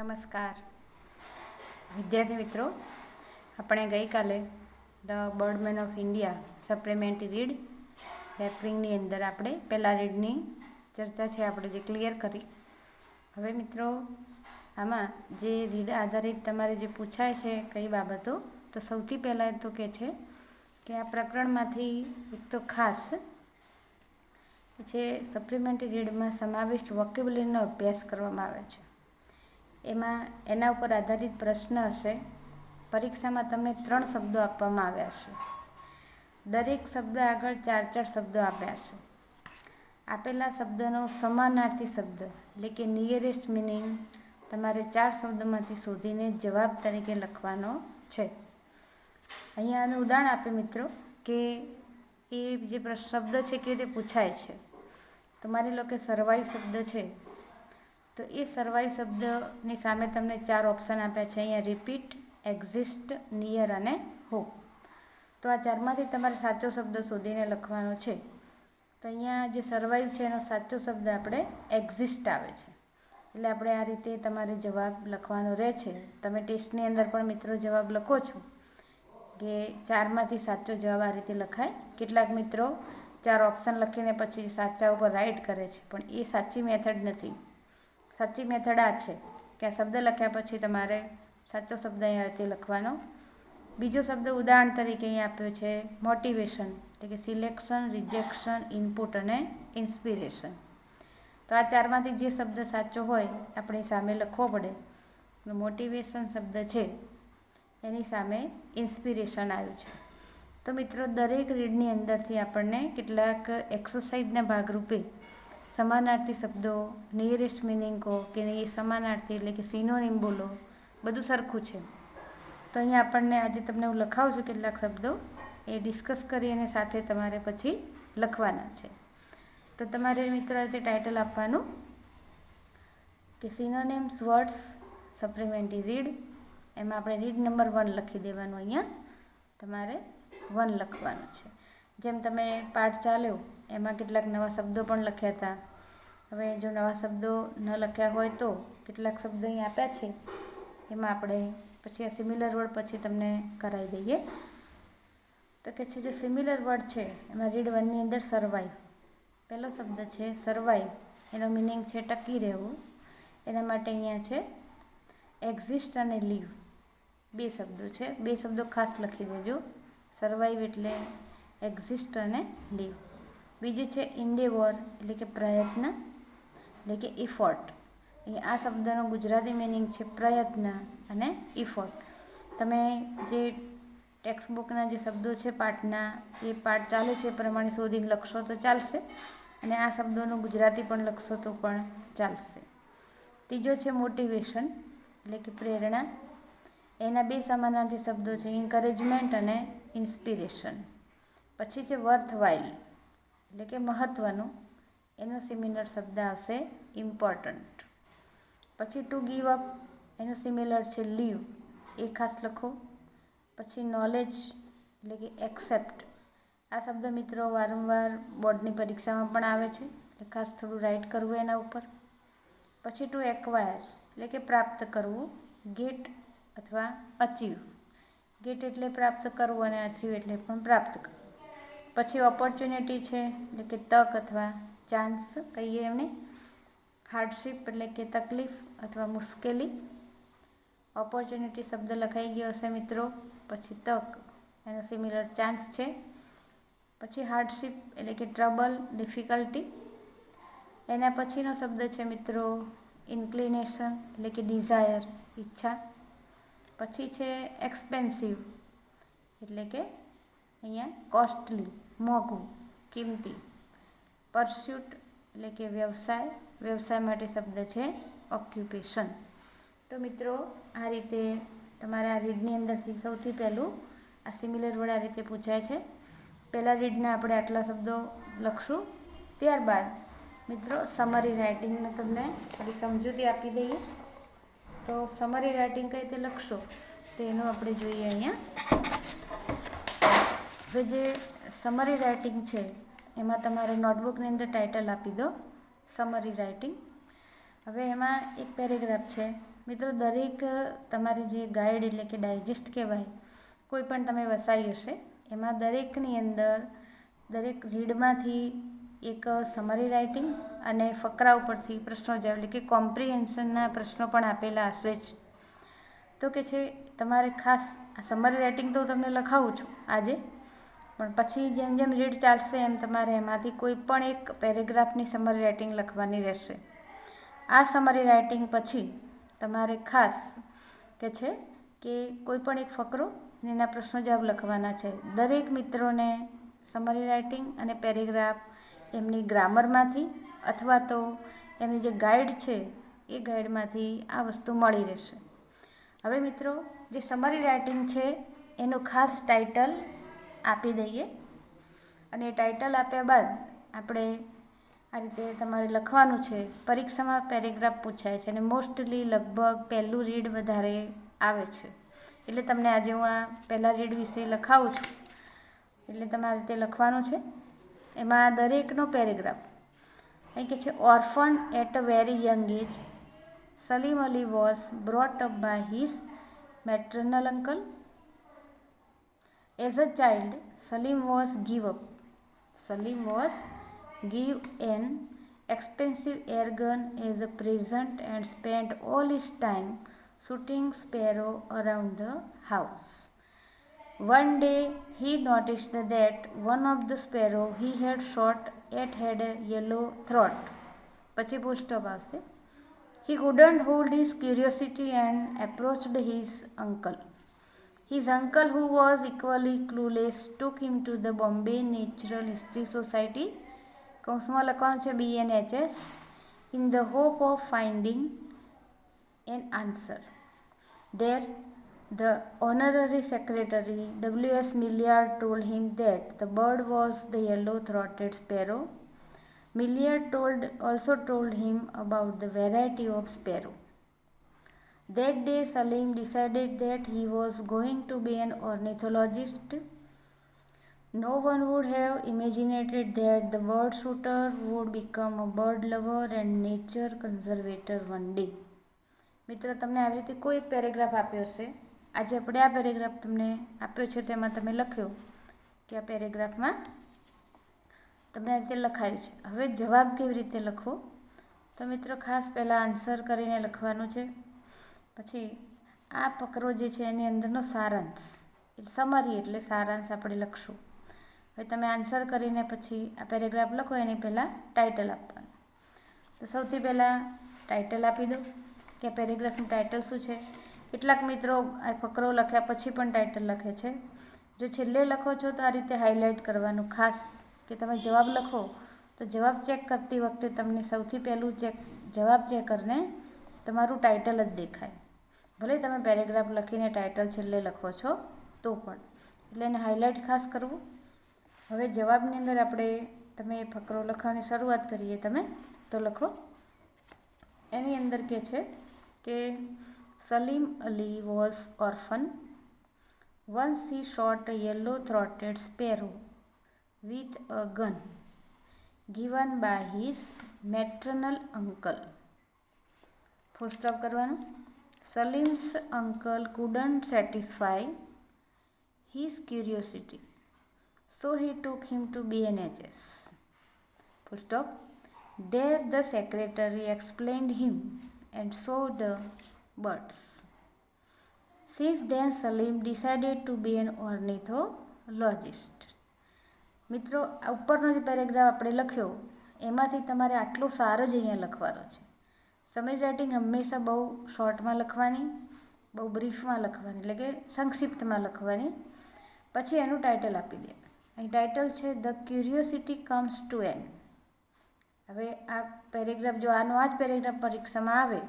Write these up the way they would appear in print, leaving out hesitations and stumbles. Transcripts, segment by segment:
નમસ્કાર વિદ્યાર્થી મિત્રો, આપણે ગઈકાલે the birdman of India supplementary read રેપરિંગની અંદર આપણે પહેલા રીડની ચર્ચા છે આપણે જે ક્લિયર કરી. હવે મિત્રો આમાં જે રીડ આધારિત તમારે જે પૂછાય છે કઈ બાબતો, તો સૌથી પહેલાં તો કે છે કે આ પ્રકરણમાંથી એક તો ખાસ જે સપ્લિમેન્ટરી રીડમાં સમાવિષ્ટ વોકેબ્યુલરીનો અભ્યાસ કરવામાં આવે છે. એના ઉપર આધારિત પ્રશ્ન હશે. પરીક્ષામાં તમને 3 શબ્દો આપવામાં આવ્યા છે. દરેક શબ્દ આગળ 4 શબ્દો આપ્યા છે. આપેલા શબ્દનો સમાનાર્થી શબ્દ એટલે કે નિયરેસ્ટ મિનિંગ તમારે 4 શબ્દોમાંથી શોધીને જવાબ તરીકે લખવાનો છે. અહીંયા આનું ઉદાહરણ આપે મિત્રો કે એ જે શબ્દ છે કે તે પૂછાય છે. તો માની લો કે સર્વાઈવ શબ્દ છે, તો એ સર્વાઈવ શબ્દની સામે તમને 4 ઓપ્શન આપ્યા છે અહીંયા: રિપીટ, એક્ઝિસ્ટ, નિયર અને હોપ. તો આ 4માંથી તમારે સાચો શબ્દ શોધીને લખવાનો છે. તો અહીંયા જે સર્વાઈવ છે એનો સાચો શબ્દ આપણે એક્ઝિસ્ટ આવે છે. એટલે આપણે આ રીતે તમારે જવાબ લખવાનો રહે છે. તમે ટેસ્ટની અંદર પણ મિત્રો જવાબ લખો છો કે 4માંથી સાચો જવાબ આ રીતે લખાય. કેટલાક મિત્રો 4 ઓપ્શન લખીને પછી સાચા ઉપર રાઈટ કરે છે, પણ એ સાચી મેથડ નથી. સાચી મેથડ આ છે કે આ શબ્દ લખ્યા પછી તમારે સાચો શબ્દ અહીંયા રીતે લખવાનો. બીજો શબ્દ ઉદાહરણ તરીકે અહીંયા આપ્યો છે મોટિવેશન, એટલે કે સિલેક્શન, રિજેક્શન, ઇનપુટ અને ઇન્સ્પિરેશન. તો આ 4માંથી જે શબ્દ સાચો હોય આપણી સામે લખવો પડે. મોટિવેશન શબ્દ છે એની સામે ઇન્સ્પિરેશન આવ્યું છે. તો મિત્રો દરેક રીડની અંદરથી આપણને કેટલાક એક્સરસાઇઝના ભાગરૂપે સમાનાર્થી શબ્દો, નિયરેસ્ટ મિનિંગ કહો કે એ સમાનાર્થી એટલે કે સિનોનિમ બોલો, બધું સરખું છે. તો અહીંયા આપણને આજે તમને હું લખાવું છું કેટલાક શબ્દો, એ ડિસ્કસ કરી અને સાથે તમારે પછી લખવાના છે. તો તમારે મિત્રો આ રીતે ટાઇટલ આપવાનું કે સિનોનિમ્સ વર્ડ્સ સપ્લિમેન્ટરી રીડ. એમાં આપણે રીડ નંબર 1 લખી દેવાનું. અહીંયા તમારે 1 લખવાનું છે. જેમ તમે પાઠ ચાલ્યો એમાં કેટલાક નવા શબ્દો પણ લખ્યા હતા. હવે જો નવા શબ્દો ન લખ્યા હોય તો કેટલાક શબ્દો અહીં આપ્યા છે, એમાં આપણે પછી આ સિમિલર વર્ડ પછી તમને કરાવી દઈએ. તો કે છે જે સિમિલર વર્ડ છે એમાં રીડ 1ની અંદર સર્વાઈવ પહેલો શબ્દ છે. સર્વાઈવ એનો મિનિંગ છે ટકી રહેવું. એના માટે અહીંયા છે એક્ઝિસ્ટ અને લીવ. 2 શબ્દો છે, 2 શબ્દો ખાસ લખી દેજો. સર્વાઈવ એટલે એક્ઝિસ્ટ અને લીવ. બીજું છે ઇન્ડેવર એટલે કે પ્રયત્ન, એટલે કે ઇફોર્ટ. આ શબ્દનો ગુજરાતી મિનિંગ છે પ્રયત્ન અને ઇફોર્ટ. તમે જે ટેક્સ્ટબુકના જે શબ્દો છે પાઠના, એ પાઠ ચાલે છે એ પ્રમાણે શોધીને લખશો તો ચાલશે, અને આ શબ્દોનું ગુજરાતી પણ લખશો તો પણ ચાલશે. ત્રીજો છે મોટિવેશન એટલે કે પ્રેરણા. એના 2 સમાનાર્થી શબ્દો છે એન્કરેજમેન્ટ અને ઇન્સ્પિરેશન. પછી છે વર્થ વાઇલ એટલે કે મહત્ત્વનું. એનો સિમિલર શબ્દ આવશે ઇમ્પોર્ટન્ટ. પછી ટુ ગીવ અપ એનો સિમિલર છે લીવ, એ ખાસ લખો. પછી નોલેજ એટલે કે એક્સેપ્ટ. આ શબ્દ મિત્રો વારંવાર બોર્ડની પરીક્ષામાં પણ આવે છે, એટલે ખાસ થોડું રાઇટ કરવું એના ઉપર. પછી ટુ એક્વાયર એટલે કે પ્રાપ્ત કરવું. ગેટ અથવા અચીવ. ગેટ એટલે પ્રાપ્ત કરવું અને અચીવ એટલે પણ પ્રાપ્ત કરવું. પછી ઓપોર્ચ્યુનિટી છે એટલે કે તક અથવા ચાન્સ કહીએ એમને. હાર્ડશીપ એટલે કે તકલીફ અથવા મુશ્કેલી. ઓપોર્ચ્યુનિટી શબ્દ લખાઈ ગયો હશે મિત્રો. પછી તક એનો સિમિલર ચાન્સ છે. પછી હાર્ડશીપ એટલે કે ટ્રબલ, ડિફિકલ્ટી. એના પછીનો શબ્દ છે મિત્રો ઇન્ક્લિનેશન એટલે કે ડિઝાયર, ઈચ્છા. પછી છે એક્સપેન્સિવ એટલે કે અહીંયા કોસ્ટલી, મોંઘું, કિંમતી. પરસ્યુટ એટલે કે વ્યવસાય. વ્યવસાય માટે શબ્દ છે ઓક્યુપેશન. તો મિત્રો આ રીતે તમારે આ રીડની અંદરથી સૌથી પહેલું આ સિમિલર વર્ડ આ રીતે પૂછાય છે. પહેલાં રીડના આપણે આટલા શબ્દો લખશું. ત્યારબાદ મિત્રો સમરી રાઇટિંગને તમને થોડી સમજૂતી આપી દઈએ. તો સમરી રાઇટિંગ કઈ રીતે લખશો તો એનું આપણે જોઈએ અહીંયા. હવે જે સમરી રાઇટિંગ છે એમાં તમારે નોટબુકની અંદર ટાઇટલ આપી દો સમરી રાઇટિંગ. હવે એમાં એક પેરેગ્રાફ છે મિત્રો દરેક તમારી જે ગાઈડ એટલે કે ડાયજેસ્ટ કહેવાય, કોઈ પણ તમે વસાઈ હશે, એમાં દરેકની અંદર દરેક રીડમાંથી એક સમરી રાઇટિંગ અને ફકરા ઉપરથી પ્રશ્નો જવાબ એટલે કે કોમ્પ્રિહેન્શનના પ્રશ્નો પણ આપેલા હશે જ. તો કે છે તમારે ખાસ આ સમરી રાઇટિંગ તો તમને લખાવું છું આજે, પણ પછી જેમ જેમ રીડ ચાલશે એમ તમારે એમાંથી કોઈ પણ એક પેરેગ્રાફની સમરી રાઇટિંગ લખવાની રહેશે. આ સમરી રાઇટિંગ પછી તમારે ખાસ કે છે કે કોઈ પણ એક ફકરો અને એના પ્રશ્નો જવાબ લખવાના છે. દરેક મિત્રોને સમરી રાઇટિંગ અને પેરેગ્રાફ એમની ગ્રામરમાંથી અથવા તો એમની જે ગાઈડ છે એ ગાઈડમાંથી આ વસ્તુ મળી રહેશે. હવે મિત્રો જે સમરી રાઇટિંગ છે એનું ખાસ ટાઇટલ આપી દઈએ, અને ટાઇટલ આપ્યા બાદ આપણે આ રીતે તમારે લખવાનું છે. પરીક્ષામાં પેરેગ્રાફ પૂછાય છે અને મોસ્ટલી લગભગ પહેલું રીડ વધારે આવે છે, એટલે તમને આજે હું આ પહેલાં રીડ વિશે લખાવું છું. એટલે તમારે રીતે લખવાનું છે. એમાં દરેકનો પેરેગ્રાફ અહીં કે છે, orphan at a very young age, Salim Ali was brought up by his maternal uncle. As a child, Salim was give an expensive air gun as a present and spent all his time shooting sparrow around the house. One day he noticed that one of the sparrow he had shot at had a yellow throat. પછી full stop આવશે. He couldn't hold his curiosity and approached his uncle. His uncle, who was equally clueless, took him to the Bombay Natural History Society, કૌંસમાં લખવાનું છે BNHS, in the hope of finding an answer. There, the honorary secretary W.S. Milliard told him that the bird was the yellow-throated sparrow. Milliard also told him about the variety of sparrow. That day, Salim decided that he was going to be an ornithologist. No one would have imagined that the bird shooter would become a bird lover and nature conservator one day. મિત્ર, તમને આવી રીતે કોઈ એક paragraph આપ્યો છે. આજે આપણે આ પેરેગ્રાફ તમને આપ્યો છે, તેમાં તમે લખ્યો કે આ પેરેગ્રાફમાં તમને આ રીતે લખાયું છે. હવે જવાબ કેવી રીતે લખવો, તો મિત્રો ખાસ પહેલાં આન્સર કરીને લખવાનું છે. પછી આ ફકરો જે છે એની અંદરનો સારાંશ, સમરી એટલે સારાંશ આપણે લખશું. હવે તમે આન્સર કરીને પછી આ પેરેગ્રાફ લખો, એની પહેલાં ટાઇટલ આપવાનું. તો સૌથી પહેલાં ટાઇટલ આપી દો કે આ પેરેગ્રાફનું ટાઇટલ શું છે. કેટલાક મિત્રો આ ફકરો લખ્યા પછી પણ ટાઇટલ લખે છે. જો છેલ્લે લખો છો તો આ રીતે હાઇલાઇટ કરવાનું ખાસ, કે તમે જવાબ લખો તો જવાબ ચેક કરતી વખતે તમને સૌથી પહેલું જવાબ ચેક કરીને તમારું ટાઇટલ જ દેખાય. ભલે તમે પેરેગ્રાફ લખીને ટાઇટલ છેલ્લે લખો છો તો પણ, એટલે એને હાઇલાઇટ ખાસ કરવું. હવે જવાબની અંદર આપણે તમે ફકરો લખવાની શરૂઆત કરીએ તમે તો લખો. એની અંદર કે છે કે Salim Ali was orphan. Once he shot a yellow-throated sparrow with a gun given by his maternal uncle. Full stop કરવાનું. Salim's uncle couldn't satisfy his curiosity, so he took him to BNHS. Full stop. There the secretary explained him and saw the birds. Since then Salim decided to be an ornithologist. મિત્રો, ઉપરનો જે paragraph આપણે લખ્યો એમાંથી તમારે આટલો સારો જ અહીંયા લખવાનો છે. સમરી રાઇટિંગ હંમેશા બહુ શોર્ટમાં લખવાની, બહુ બ્રીફમાં લખવાની, એટલે કે સંક્ષિપ્તમાં લખવાની. પછી એનું ટાઇટલ આપી દે. અહીં ટાઇટલ છે the curiosity comes to and. હવે આ પેરેગ્રાફ, જો આ જ પેરેગ્રાફ પરીક્ષામાં આવે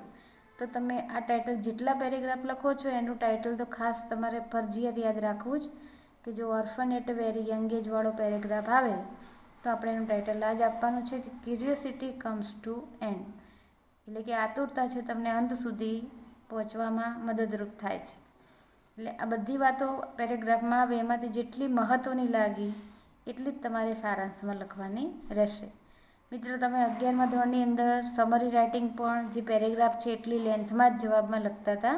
તો તમે આ ટાઇટલ જેટલા પેરેગ્રાફ લખો છો એનું ટાઇટલ તો ખાસ તમારે ફરજિયાત યાદ રાખવું જ, કે જો ઓર્ફન એટ વેરી યંગ એજવાળો પેરેગ્રાફ આવે તો આપણે એનું ટાઇટલ આ જ આપવાનું છે કે ક્યુરિયોસિટી કમ્સ ટુ એન્ડ, એટલે કે આતુરતા છે તમને અંત સુધી પહોંચવામાં મદદરૂપ થાય છે. એટલે આ બધી વાતો પેરેગ્રાફમાં આવે એમાંથી જેટલી મહત્ત્વની લાગી એટલી જ તમારે સારાંશમાં લખવાની રહેશે. મિત્રો તમે 11મા ધોરણની અંદર સમરી રાઇટિંગ પણ જે પેરેગ્રાફ છે એટલી લેન્થમાં જ જવાબમાં લખતા હતા,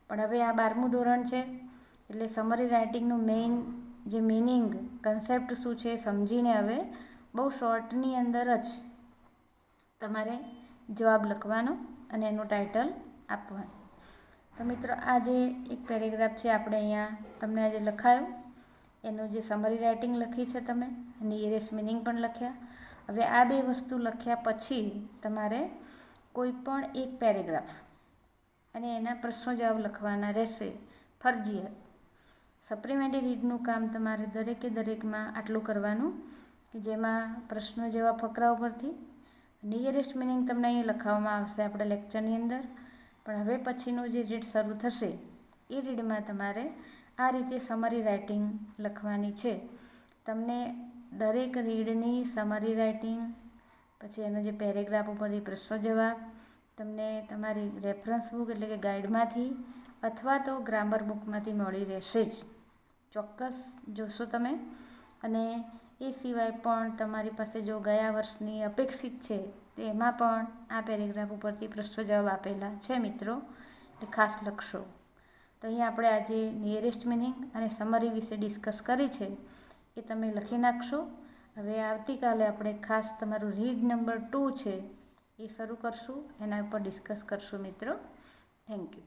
પણ હવે આ 12મું ધોરણ છે એટલે સમરી રાઇટિંગનું મેઇન જે મિનિંગ કન્સેપ્ટ શું છે સમજીને હવે બહુ શોર્ટની અંદર જ તમારે જવાબ લખવાનો અને એનું ટાઇટલ આપવાનું. તો મિત્રો આ જે એક પેરેગ્રાફ છે આપણે અહીંયા તમને આજે લખાયો, એનું જે સમરી રાઇટિંગ લખી છે તમે, નિયરેસ્ટ મિનિંગ પણ લખ્યા. હવે આ બે વસ્તુ લખ્યા પછી તમારે કોઈ પણ એક પેરેગ્રાફ અને એના પ્રશ્નો જવાબ લખવાના રહેશે ફરજિયાત. સપ્લિમેન્ટરી રીડનું કામ તમારે દરેકમાં આટલું કરવાનું કે જેમાં પ્રશ્નો જેવા ફકરાઓ પરથી નિયરેસ્ટ મિનિંગ તમને અહીં લખાવવામાં આવશે આપણા લેક્ચરની અંદર. પણ હવે પછીનું જે રીડ શરૂ થશે એ રીડમાં તમારે આ રીતે સમરી રાઇટિંગ લખવાની છે. તમને દરેક રીડની સમરી રાઇટિંગ, પછી એનો જે પેરેગ્રાફ ઉપરથી પ્રશ્નો જવાબ તમને તમારી રેફરન્સ બુક એટલે કે ગાઈડમાંથી અથવા તો ગ્રામર બુકમાંથી મળી રહેશે જ, ચોક્કસ જોશો તમે. અને એ સિવાય પણ તમારી પાસે જો ગયા વર્ષની અપેક્ષિત છે તેમાં પણ આ પેરેગ્રાફ ઉપરથી પ્રશ્નો જવાબ આપેલા છે મિત્રો, એટલે ખાસ લખશો. તો અહીંયા આપણે આજે નિયરેસ્ટ મિનિંગ અને સમરી વિશે ડિસ્કસ કરી છે એ તમે લખી નાખશો. હવે આવતીકાલે આપણે ખાસ તમારું રીડ નંબર 2 છે એ શરૂ કરશું, એના ઉપર ડિસ્કસ કરશું મિત્રો. Thank you.